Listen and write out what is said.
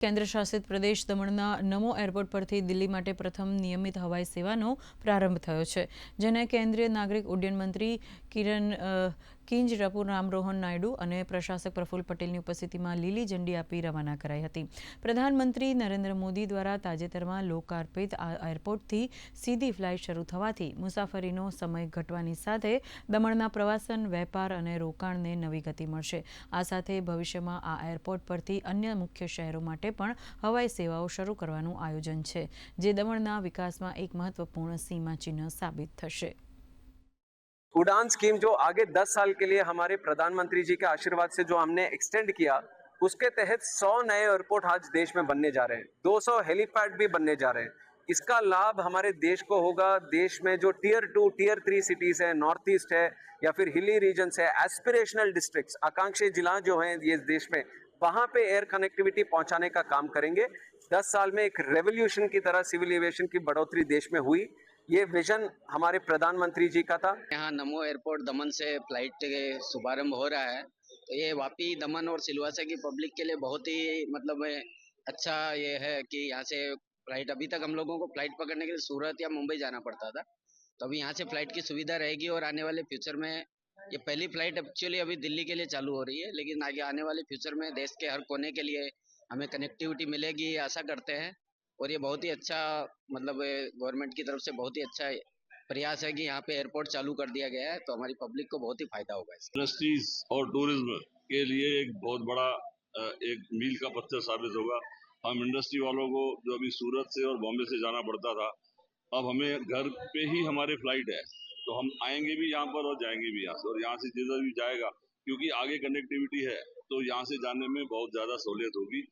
કેન્દ્ર શાસિત પ્રદેશ દમણના નમો એરપોર્ટ પરથી દિલ્હી માટે પ્રથમ નિયમિત હવાઈ સેવાનો પ્રારંભ થયો છે, જેને કેન્દ્રીય નાગરિક ઉડ્ડયન મંત્રી કિંજરાપુ રામમોહન નાયડુ અને પ્રશાસક પ્રફુલ્લ પટેલની ઉપસ્થિતિમાં લીલી ઝંડી આપી રવાના કરાઈ હતી. પ્રધાનમંત્રી નરેન્દ્ર મોદી દ્વારા તાજેતરમાં લોકાર્પિત આ એરપોર્ટથી સીધી ફ્લાઇટ શરૂ થવાથી મુસાફરીનો સમય ઘટવાની સાથે દમણના પ્રવાસન, વેપાર અને રોકાણને નવી ગતિ મળશે. આ સાથે ભવિષ્યમાં આ એરપોર્ટ પરથી અન્ય મુખ્ય શહેરો માટે પણ હવાઈ સેવાઓ શરૂ કરવાનું આયોજન છે, જે દમણના વિકાસમાં એક મહત્વપૂર્ણ સીમાચિહ્ન સાબિત થશે. उड़ान स्कीम जो आगे 10 साल के लिए हमारे प्रधानमंत्री जी के आशीर्वाद से जो हमने एक्सटेंड किया, उसके तहत 100 नए एयरपोर्ट आज देश में बनने जा रहे हैं, 200 हेलीपैड भी बनने जा रहे हैं. इसका लाभ हमारे देश को होगा. देश में जो टियर 2, टियर 3 सिटीज है, नॉर्थ ईस्ट है या फिर हिली रीजन्स है, एस्पिरेशनल डिस्ट्रिक्ट्स, आकांक्षी जिला जो हैं ये देश में, वहां पे एयर कनेक्टिविटी पहुंचाने का काम करेंगे. 10 साल में एक रेवोल्यूशन की तरह सिविल एविएशन की बढ़ोतरी देश में हुई. ये विजन हमारे प्रधानमंत्री जी का था. यहाँ नमो एयरपोर्ट दमन से फ्लाइट के शुभारंभ हो रहा है, तो ये वापी, दमन और सिलवासा की पब्लिक के लिए बहुत ही मतलब अच्छा ये है कि यहाँ से फ्लाइट, अभी तक हम लोगों को फ्लाइट पकड़ने के लिए सूरत या मुंबई जाना पड़ता था, तो अभी यहाँ से फ्लाइट की सुविधा रहेगी. और आने वाले फ्यूचर में ये पहली फ्लाइट एक्चुअली अभी दिल्ली के लिए चालू हो रही है, लेकिन आगे आने वाले फ्यूचर में देश के हर कोने के लिए हमें कनेक्टिविटी मिलेगी, आशा करते हैं. और ये बहुत ही अच्छा मतलब गवर्नमेंट की तरफ से बहुत ही अच्छा प्रयास है कि यहाँ पे एयरपोर्ट चालू कर दिया गया है, तो हमारी पब्लिक को बहुत ही फायदा होगा. इंडस्ट्रीज और टूरिज्म के लिए एक बहुत बड़ा एक मील का पत्थर साबित होगा. हम इंडस्ट्री वालों को जो अभी सूरत से और बॉम्बे से जाना पड़ता था, अब हमें घर पे ही हमारे फ्लाइट है, तो हम आएंगे भी यहाँ पर और जाएंगे भी यहाँ से, और यहाँ से जिधर भी जाएगा, क्योंकि आगे कनेक्टिविटी है, तो यहाँ से जाने में बहुत ज़्यादा सहूलियत होगी.